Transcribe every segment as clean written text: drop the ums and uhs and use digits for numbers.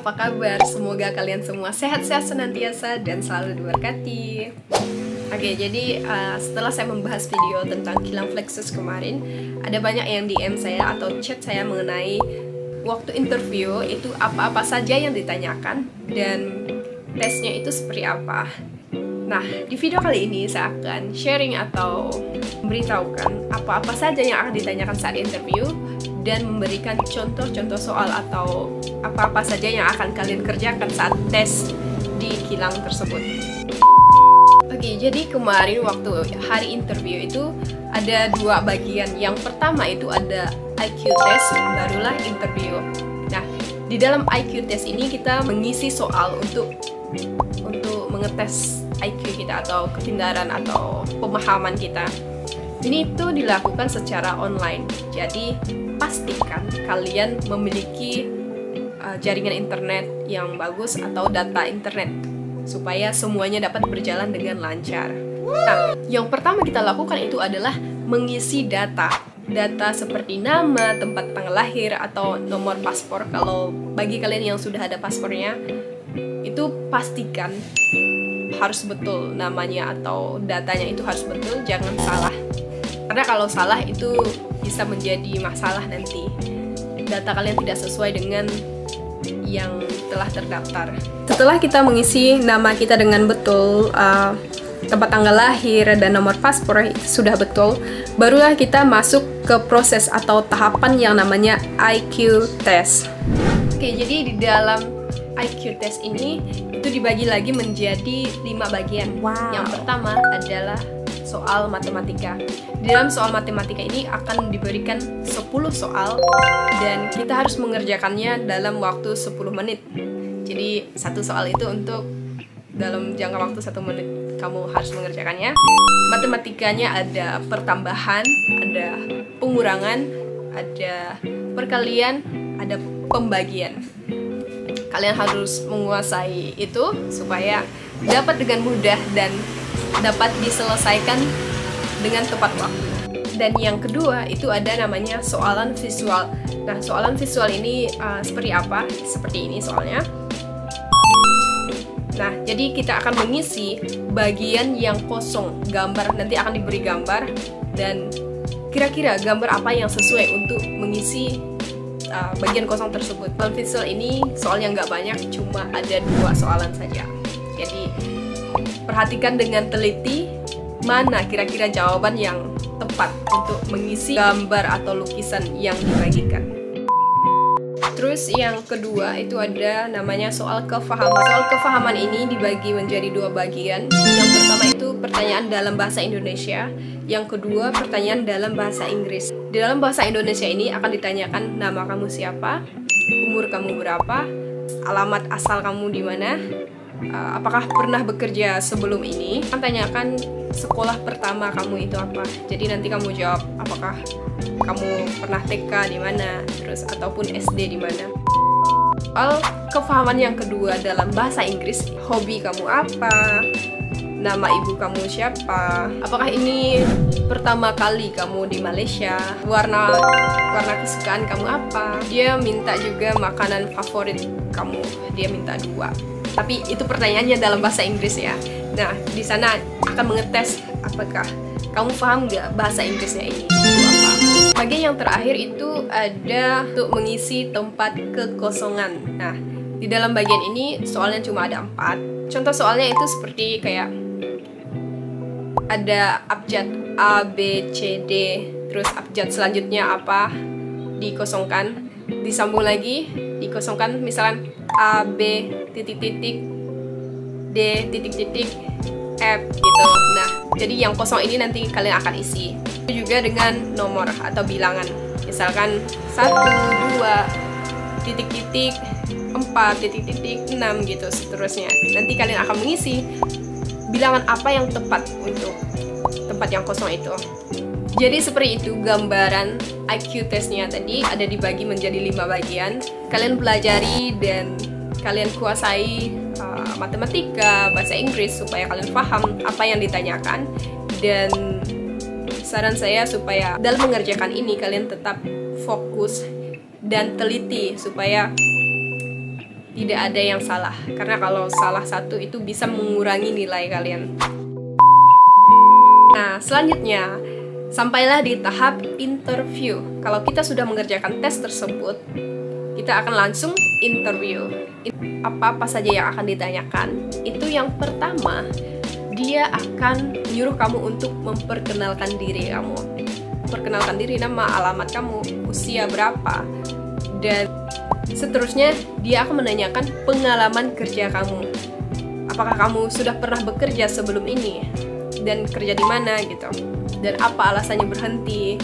apa kabar? Semoga kalian semua sehat-sehat senantiasa dan selalu diberkati. Oke, jadi setelah saya membahas video tentang kilang Flexus kemarin, ada banyak yang DM saya atau chat saya mengenai waktu interview itu apa-apa saja yang ditanyakan dan tesnya itu seperti apa. Nah, di video kali ini saya akan sharing atau memberitahukan apa-apa saja yang akan ditanyakan saat interview dan memberikan contoh-contoh soal atau apa-apa saja yang akan kalian kerjakan saat tes di kilang tersebut. Oke, jadi kemarin waktu hari interview itu ada dua bagian. Yang pertama itu ada IQ test, barulah interview. Nah, di dalam IQ test ini kita mengisi soal untuk mengetes IQ kita atau kepintaran atau pemahaman kita. Ini itu dilakukan secara online. Jadi pastikan kalian memiliki jaringan internet yang bagus atau data internet supaya semuanya dapat berjalan dengan lancar. Nah, yang pertama kita lakukan itu adalah mengisi data seperti nama, tempat tanggal lahir, atau nomor paspor. Kalau bagi kalian yang sudah ada paspornya, itu pastikan harus betul namanya atau datanya itu harus betul, jangan salah. Karena kalau salah itu bisa menjadi masalah nanti. Data kalian tidak sesuai dengan yang telah terdaftar. Setelah kita mengisi nama kita dengan betul, tempat tanggal lahir dan nomor paspor sudah betul, barulah kita masuk ke proses atau tahapan yang namanya IQ test. Oke, jadi di dalam IQ test ini itu dibagi lagi menjadi 5 bagian. Yang pertama adalah soal matematika. Di dalam soal matematika ini akan diberikan 10 soal dan kita harus mengerjakannya dalam waktu 10 menit. Jadi satu soal itu untuk dalam jangka waktu 1 menit kamu harus mengerjakannya. Matematikanya ada pertambahan, ada pengurangan, ada perkalian, ada pembagian. Kalian harus menguasai itu supaya dapat dengan mudah dan dapat diselesaikan dengan tepat waktu. Dan yang kedua itu ada namanya soalan visual. Nah, soalan visual ini seperti apa? Seperti ini soalnya. Nah, jadi kita akan mengisi bagian yang kosong, gambar, nanti akan diberi gambar dan kira-kira gambar apa yang sesuai untuk mengisi bagian kosong tersebut. Soal visual ini soalnya nggak banyak, cuma ada 2 soalan saja. Jadi perhatikan dengan teliti mana kira-kira jawaban yang tepat untuk mengisi gambar atau lukisan yang dibagikan. Terus yang kedua itu ada namanya soal kefahaman. Soal kefahaman ini dibagi menjadi 2 bagian. Yang pertama itu pertanyaan dalam bahasa Indonesia. Yang kedua pertanyaan dalam bahasa Inggris. Di dalam bahasa Indonesia ini akan ditanyakan nama kamu siapa, umur kamu berapa, alamat asal kamu di mana, apakah pernah bekerja sebelum ini. Akan tanyakan sekolah pertama kamu itu apa. Jadi nanti kamu jawab apakah kamu pernah TK di mana, terus ataupun SD di mana. Soal kefahaman yang kedua dalam bahasa Inggris, hobi kamu apa, nama ibu kamu siapa, apakah ini pertama kali kamu di Malaysia, warna kesukaan kamu apa. Dia minta juga makanan favorit kamu, dia minta 2. Tapi itu pertanyaannya dalam bahasa Inggris ya. Nah, di sana akan mengetes apakah kamu paham nggak bahasa Inggrisnya ini itu apa. Bagian yang terakhir itu ada untuk mengisi tempat kekosongan. Nah, di dalam bagian ini soalnya cuma ada 4. Contoh soalnya itu seperti kayak ada abjad A, B, C, D, terus abjad selanjutnya apa, dikosongkan, disambung lagi, dikosongkan, misalkan A, B, titik-titik, D, titik-titik, F, gitu. Nah, jadi yang kosong ini nanti kalian akan isi. Itu juga dengan nomor atau bilangan. Misalkan 1, 2, titik-titik, 4, titik-titik, 6, gitu, seterusnya. Nanti kalian akan mengisi bilangan apa yang tepat untuk tempat yang kosong itu. Jadi seperti itu gambaran IQ testnya tadi, ada dibagi menjadi 5 bagian. Kalian pelajari dan kalian kuasai matematika, bahasa Inggris supaya kalian paham apa yang ditanyakan. Dan saran saya supaya dalam mengerjakan ini kalian tetap fokus dan teliti supaya tidak ada yang salah, karena kalau salah satu itu bisa mengurangi nilai kalian. Nah, selanjutnya sampailah di tahap interview. Kalau kita sudah mengerjakan tes tersebut, kita akan langsung interview. Apa-apa saja yang akan ditanyakan, itu yang pertama, dia akan nyuruh kamu untuk memperkenalkan diri kamu. Perkenalkan diri, nama, alamat kamu, usia berapa, dan seterusnya dia akan menanyakan pengalaman kerja kamu. Apakah kamu sudah pernah bekerja sebelum ini? Dan kerja di mana gitu? Dan apa alasannya berhenti?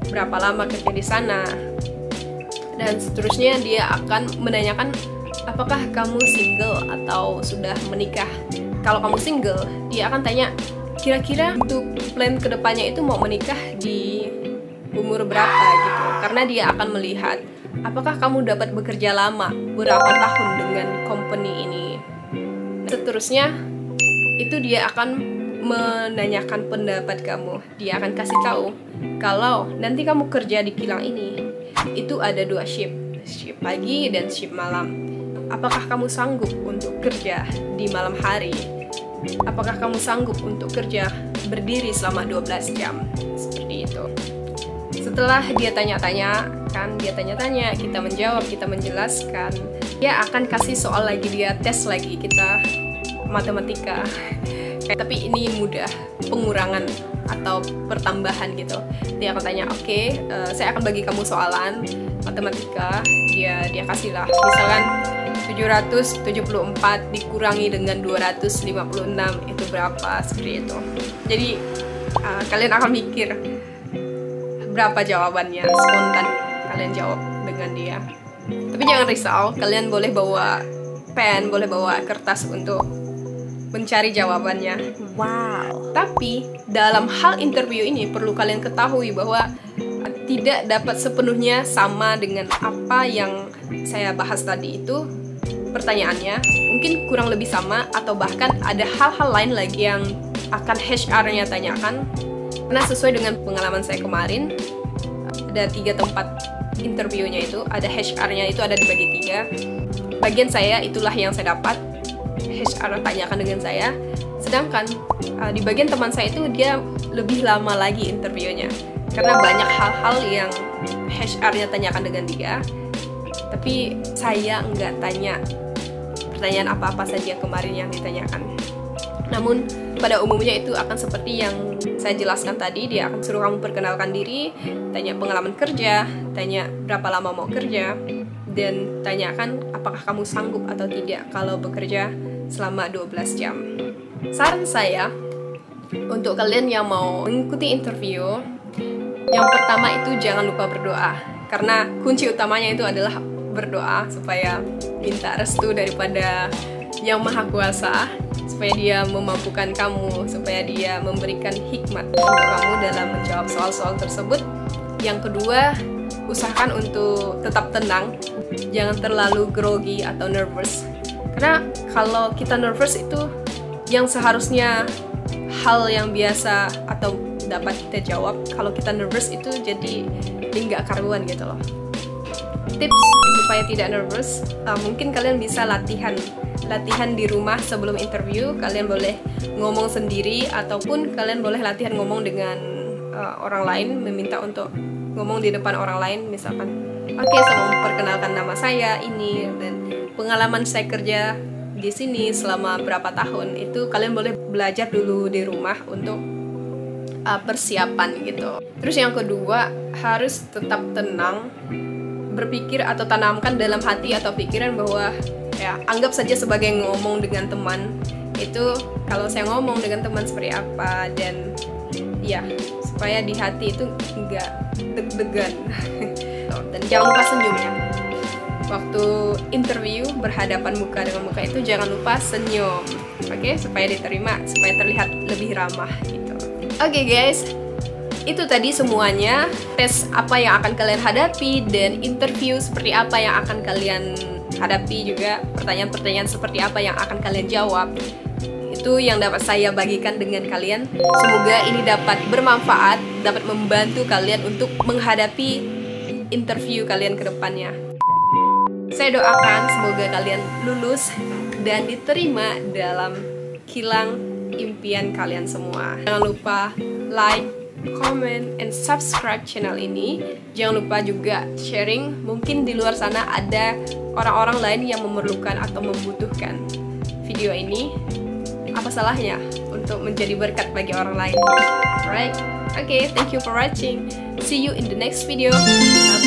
Berapa lama kerja di sana? Dan seterusnya dia akan menanyakan apakah kamu single atau sudah menikah. Kalau kamu single, dia akan tanya kira-kira untuk plan kedepannya itu mau menikah di umur berapa gitu. Karena dia akan melihat apakah kamu dapat bekerja lama berapa tahun dengan company ini. Seterusnya itu dia akan menanyakan pendapat kamu. Dia akan kasih tahu kalau nanti kamu kerja di kilang ini itu ada 2 shift pagi dan shift malam. Apakah kamu sanggup untuk kerja di malam hari? Apakah kamu sanggup untuk kerja berdiri selama 12 jam? Seperti itu. Setelah dia tanya-tanya, kita menjawab, kita menjelaskan, dia akan kasih soal lagi, dia tes lagi kita matematika. Tapi ini mudah, pengurangan atau pertambahan gitu. Dia akan tanya, oke, saya akan bagi kamu soalan matematika. Dia kasih lah, misalkan 774 dikurangi dengan 256 itu berapa, seperti itu. Jadi kalian akan mikir berapa jawabannya, spontan kalian jawab dengan dia. Tapi jangan risau, kalian boleh bawa pen, boleh bawa kertas untuk mencari jawabannya. Wow. Tapi dalam hal interview ini perlu kalian ketahui bahwa tidak dapat sepenuhnya sama dengan apa yang saya bahas tadi itu pertanyaannya. Mungkin kurang lebih sama atau bahkan ada hal-hal lain lagi yang akan HR-nya tanyakan. Karena sesuai dengan pengalaman saya kemarin, ada 3 tempat interviewnya itu, ada HR-nya itu ada dibagi 3. Bagian saya itulah yang saya dapat. HR tanyakan dengan saya, sedangkan di bagian teman saya itu dia lebih lama lagi interviewnya karena banyak hal-hal yang HR-nya tanyakan dengan dia, tapi saya nggak tanya pertanyaan apa-apa saja kemarin yang ditanyakan. Namun pada umumnya itu akan seperti yang saya jelaskan tadi, dia akan suruh kamu perkenalkan diri, tanya pengalaman kerja, tanya berapa lama mau kerja, dan tanyakan apakah kamu sanggup atau tidak kalau bekerja selama 12 jam. Saran saya untuk kalian yang mau mengikuti interview, yang pertama itu jangan lupa berdoa. Karena kunci utamanya itu adalah berdoa supaya minta restu daripada Yang Maha Kuasa, supaya dia memampukan kamu, supaya dia memberikan hikmat untuk kamu dalam menjawab soal-soal tersebut. Yang kedua, usahakan untuk tetap tenang, jangan terlalu grogi atau nervous. Karena kalau kita nervous itu yang seharusnya hal yang biasa atau dapat kita jawab, kalau kita nervous itu jadi nggak karuan gitu loh. Tips supaya tidak nervous, mungkin kalian bisa latihan di rumah sebelum interview. Kalian boleh ngomong sendiri ataupun kalian boleh latihan ngomong dengan orang lain, meminta untuk ngomong di depan orang lain, misalkan oke, saya memperkenalkan nama saya ini dan pengalaman saya kerja di sini selama berapa tahun. Itu kalian boleh belajar dulu di rumah untuk persiapan gitu. Terus yang kedua, harus tetap tenang, berpikir atau tanamkan dalam hati atau pikiran bahwa ya anggap saja sebagai ngomong dengan teman. Itu kalau saya ngomong dengan teman seperti apa, dan ya supaya di hati itu nggak deg-degan. Dan jangan lupa senyumnya. Waktu interview berhadapan muka dengan muka itu jangan lupa senyum, oke? Supaya diterima, supaya terlihat lebih ramah gitu. Oke guys, itu tadi semuanya, tes apa yang akan kalian hadapi dan interview seperti apa yang akan kalian hadapi, juga pertanyaan-pertanyaan seperti apa yang akan kalian jawab. Itu yang dapat saya bagikan dengan kalian. Semoga ini dapat bermanfaat, dapat membantu kalian untuk menghadapi interview kalian ke depannya. Saya doakan semoga kalian lulus dan diterima dalam kilang impian kalian semua. Jangan lupa like, comment, and subscribe channel ini. Jangan lupa juga sharing. Mungkin di luar sana ada orang-orang lain yang memerlukan atau membutuhkan video ini. Apa salahnya untuk menjadi berkat bagi orang lain? Alright, okay, thank you for watching. See you in the next video. Bye.